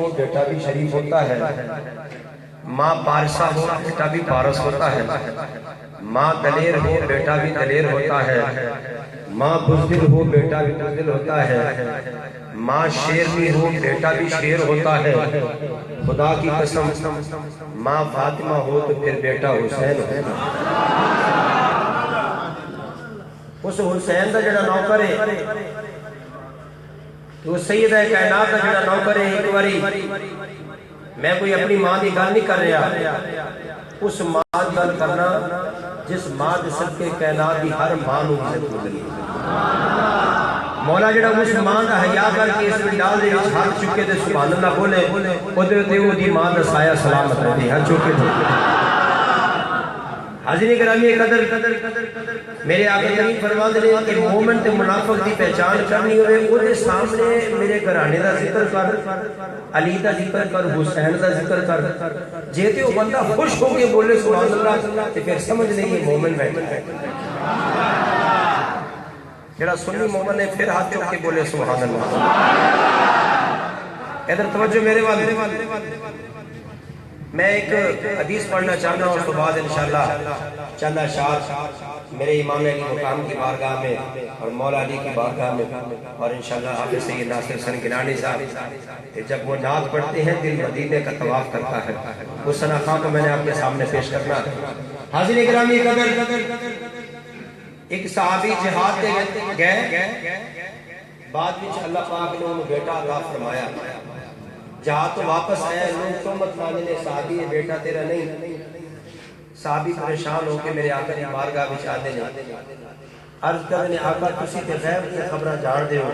ہو بیٹا بھی شریف ہوتا ہے، ماں پارسا ہو بیٹا بھی پارس ہوتا ہے، ماں دلیر ہو بیٹا بھی دلیر ہوتا ہے، ماں بزدل ہو بیٹا بھی بزدل ہوتا ہے، ماں شیرنی ہو بیٹا بھی شیر ہوتا ہے۔ خدا کی قسم ماں فاطمہ ہو تو پھر بیٹا حسین ہوتا ہے۔ اس حسین دا جڑا نوکر ہے تو سیدہ کائنات دا جڑا نوکر ہے، ایک باری میں کوئی اپنی ماں دی گل نہیں کر رہا، اس ماں دی گل کرنا جس ماں دے صدقے کائنات دی ہر ماں نو عزت ملے۔ مولا جڑا اس ماں دا حیا کر کے اس ڈال دے وچ ہاتھ چکے تے سبحان اللہ بولے، اودے تے اودی ماں دا سایہ سلامت رہے، ہاتھ چکے تے۔ حاضرین گرامی قدر، میرے آقا کریم فرماتے ہیں کہ مومن تے منافق دی پہچان کرنی ہوئے، اودے سامنے میرے گھرانے دا ذکر کر، علی دا ذکر کر، حسین دا ذکر کر، جے تے وہ بندہ خوش ہو کے بولے سبحان اللہ تے پھر سمجھ نہیں یہ مومن بیٹھا ہے۔ جڑا سنی مومن ہے پھر ہاتھ چک کے بولے سبحان اللہ۔ ادھر توجہ میرے والے، میں ایک حدیث پڑھنا چاہتا ہوں، اس کے بعد انشاءاللہ چند اشعار میرے امام علی مقام کی بارگاہ میں اور مولا علی کی بارگاہ میں، اور انشاءاللہ حافظ سید ناصر حسین گیلانی صاحب جب وہ نعت پڑھتے ہیں دل مدینے کا طواف کرتا ہے، اس ثنا کو میں نے آپ کے سامنے پیش کرنا۔ حاضرین گرامی قدر، ایک صحابی جہاد تے گئے، بعد وچ اللہ پاک نے انہوں بیٹا عطا فرمایا، جہاں تو واپس آیا لوگ تہمت لانے نے صحابی یہ بیٹا تیرا نہیں۔ صحابی پریشان ہو کے میرے آقا کی بارگاہ وچ آتے ہیں، عرض کرنے آقا تسی تے غیب کی خبراں جان دے ہو،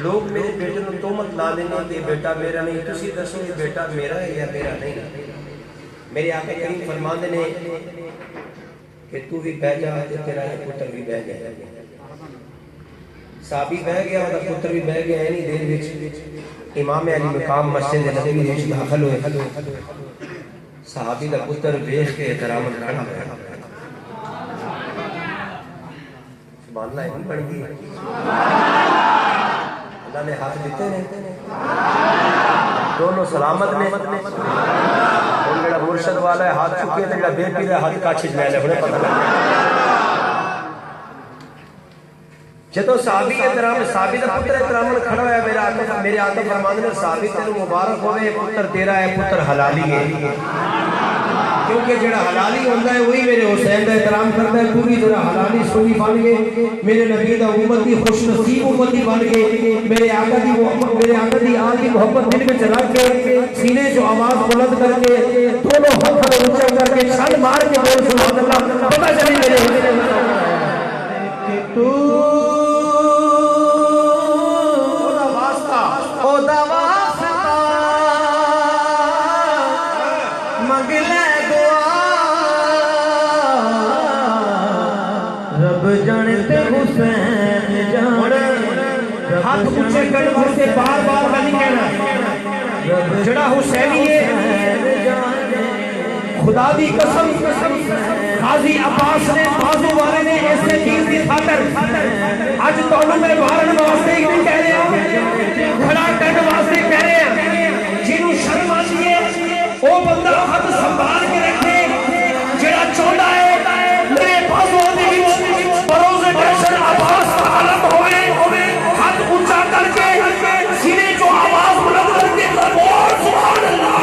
لوگ میرے بیٹے نو تہمت لانے نے کہ بیٹا میرا نہیں، تسی دسو یہ بیٹا میرا ہے یا میرا نہیں۔ میرے آقا کریم فرماندے نے کہ تو بھی بہ جا تے تیرا یہ پتر بھی بہ گیا۔ صحابی بہ گیا اور پتر بھی بہ گیا، نہیں دیر وچ امام علی مقام مسجد نبوی وچ داخل ہوئے، صحابی دا پتر ویکھ کے احتراماً کھڑا ہوا۔ سبحان اللہ یہ پڑھ گئی، اللہ نے ہاتھ دیتے ہیں، دونوں سلامت نے، اور جڑا مرشد والا ہے ہاتھ چکے تے جڑا بے پیر ہے ہاتھ کاچھ لے لے، ہنے پتہ لگا۔ جدو صحابی احترام، صحابی دا پتر احترام کھڑا ہوا ہے، میرے آقا فرماندے نے صحابی تینوں مبارک ہوئے، پتر تیرا ہے، پتر حلالی ہے، کیونکہ جڑا حلالی ہوتا ہے وہی میرے حسین دا احترام کرتا ہے۔ تو بھی جڑا حلالی سنی بن گئے، میرے نبی دا امتی خوش نصیب امتی بن گئے، میرے آقا دی محبت، میرے آقا دی آل کی محبت دل میں چلا کے سینے جو آواز بلند کر کے دونوں ہاتھ اونچا کر کے چھن مار کے بول سبحان اللہ، پتہ چلی میرے کہ تو ہاتھ اونچے کرنے واسطے بار بار میں نہیں کہنا، جڑا حسینی ہے خدا دی قسم، قاضی عباس نے بازو والے نے ایسے چیز کی خاطر آج تانوں میں بارن واسطے ہی نہیں کہہ رہے، کھڑا کرنے واسطے کہہ رہے ہیں، جنہوں شرم آتی ہے وہ بندہ ہاتھ سنبھال کے رکھے، جڑا چاہتا ہے میرے بازو دے وچ بروز ٹیشن عباس کا علم ہوئے، ہاتھ اونچا کر کے سینے جو آواز بلند کر کے بول سبحان اللہ۔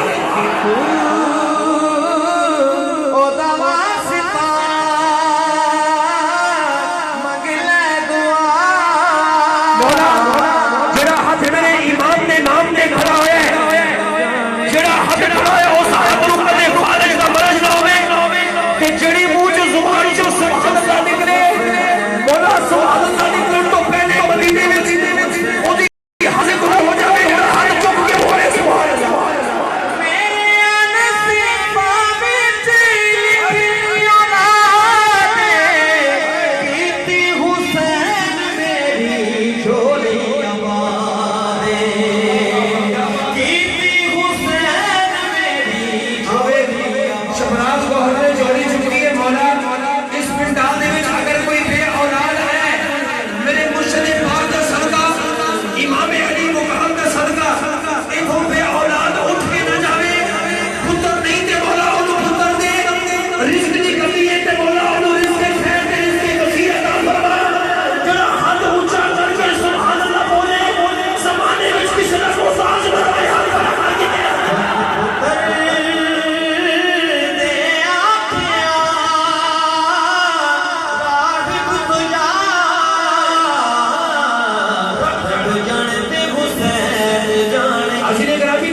جڑا ہاتھ میرے امام نے نام نے کھڑا ہے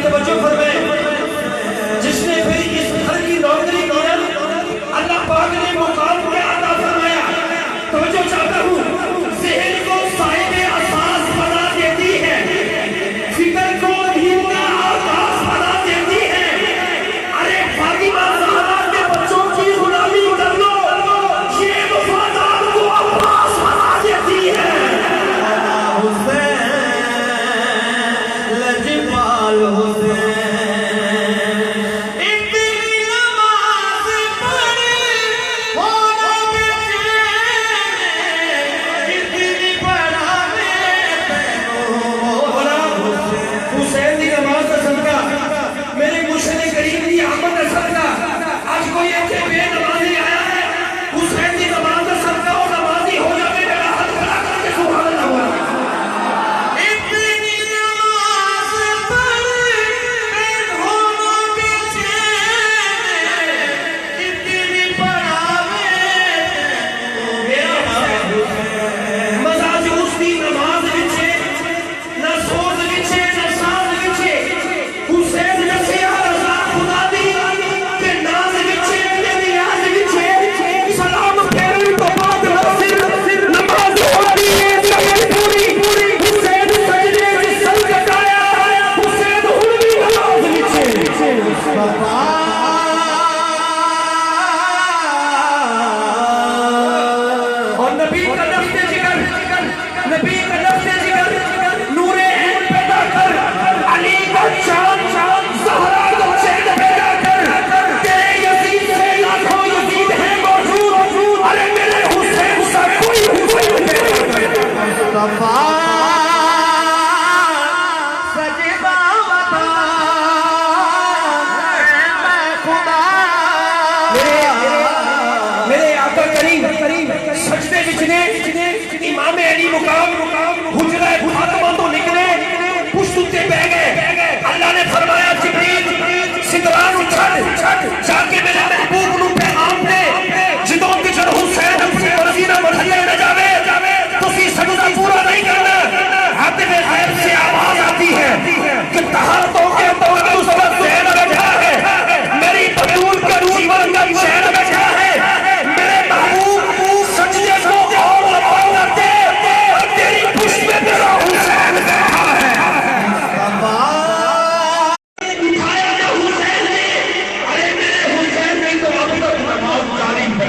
توجہ فرمائیں، جس نے پھر اس گھر کی نوکری کیا اللہ پاک نے مقام کیا عطا فرمایا۔ توجہ چاہتا ہوں، ذہن کو صاحب اساس بنا دیتی ہے، فکر کو دین کا آغاز بنا دیتی ہے۔ ارے فاطمہ زہرا کے بچوں کی غلامی کر لو، یہ وفادار کو عباس بنا دیتی ہے۔ حسین لجپال حسین امام علی مقام حجرہ فاطمہ تو نکلے، پشت اتے بہ گئے۔ اللہ نے فرمایا جبریل سدران اچھڑ جا کے میرے محبوب نو پیغام دے، جدوں بچڑ حسین اپنی مرضی نہ مرحلے نہ جاوے تسی سجدہ پورا نہیں کرنا۔ ہاتھ میں غیب سے آواز آتی ہے کہ طہارتوں کے اندر اس وقت زین بیٹھا ہے، میری بطول کا جیون کا چین بیٹھا ہے، میرے محبوب سجدے کو اور لباؤ دے اور تیری پشت میں میرا حسین بیٹھا ہے۔ اٹھایا جو حسین نے، ارے میرے حسین نے تو اب تک نماز جاری ہے۔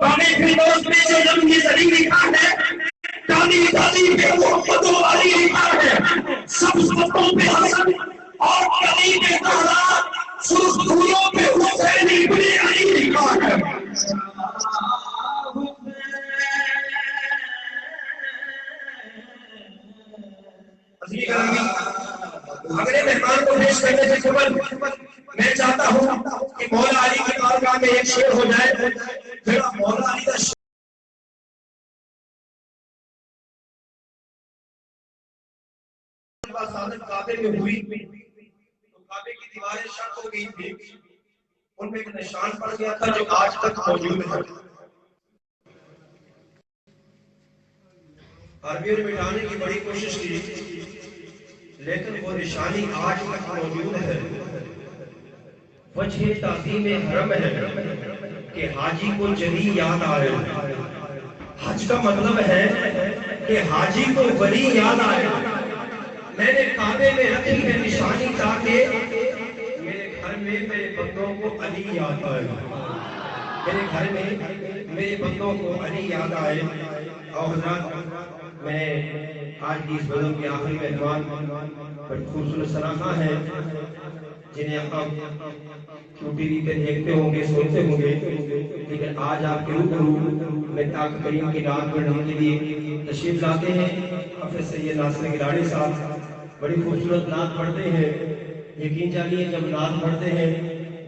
باقی فردوس میں جو لم کی صدی لکھا ہے، دادی دادی پہ محمد و علی لکھا ہے، سب سبتوں پہ حسن اور علی پہ زہرا، سرخ دھولوں پہ حسین ابن علی لکھا ہے۔ اگلے مہمان کو پیش کرنے سے قبل میں چاہتا ہوں کہ مولا علی کی بارگاہ میں ایک شعر ہو جائے، جڑا مولا علی کا صادق کعبے میں ہوئی تو کعبے کی دیواریں شق ہو گئی تھی، ان میں ایک نشان پڑ گیا تھا جو آج تک موجود ہے۔ عربیوں نے مٹانے کی بڑی کوشش کی لیکن وہ نشانی آج تک موجود ہے۔ وجہ تعظیم حرم ہے کہ حاجی کو جلی یاد آئے۔ حج کا مطلب ہے کہ حاجی کو ولی یاد آئے۔ میں نے کعبے میں رکھی ہے نشانی تاکہ میرے گھر میں میرے بندوں کو علی یاد آئے، میرے گھر میں میرے بندوں کو علی یاد آئے۔ اور حضرات، میں آج کی اس بزم کے آخری مہمان بڑی خوبصورت سراہاں ہیں جنہیں آپ ٹی وی پہ دیکھتے ہوں گے، سنتے ہوں گے، لیکن آج آپ کے روبرو میں پاک کریم کی نعت پڑھنے کے لیے تشریف لاتے ہیں۔ حافظ سید ناصر گیلانی صاحب بڑی خوبصورت نعت پڑھتے ہیں۔ یقین جانیے جب نعت پڑھتے ہیں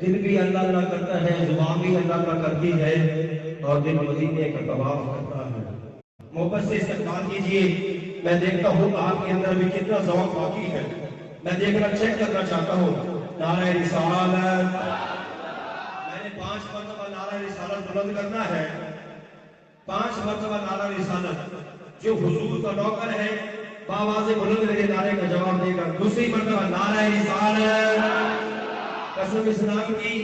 دل بھی اللہ اللہ کرتا ہے، زبان بھی اللہ اللہ کرتی ہے اور دل مدینے کا طواف کرتا ہے۔ محبت سے استقبال کیجئے۔ میں دیکھتا ہوں آپ کے اندر بھی کتنا ذوق باقی ہے، میں دیکھنا چیک کرنا چاہتا ہوں۔ نعرہ رسالت، 5 مرتبہ نعرہ رسالت بلند کرنا ہے. 5 مرتبہ نعرہ رسالت. جو حضور کا نوکر ہے بآواز بلند میرے نعرے کا جواب دے گا. دوسری مرتبہ نعرہ رسالت. قسم اسلام کی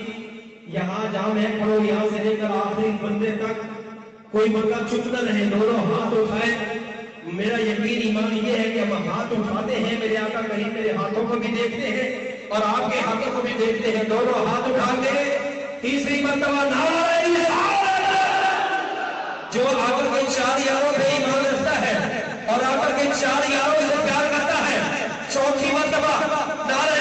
یہاں جہاں میں پڑھو یہاں سے لے کر آخری بندے تک کوئی بندہ چپ نہ رہے. دونوں ہاتھ اٹھائے. میرا یقین ایمان یہ ہے کہ ہم ہاتھ اٹھاتے ہیں میرے آقا کریم میرے ہاتھوں کو بھی دیکھتے ہیں اور آپ کے ہاتھوں کو بھی دیکھتے ہیں. دونوں ہاتھ اٹھا کے تیسری مرتبہ نعرہ رسالت. جو آقا کے 4 یاروں پہ ایمان رکھتا ہے اور آقا کے 4 یاروں سے پیار کرتا ہے. چوتھی مرتبہ نعرہ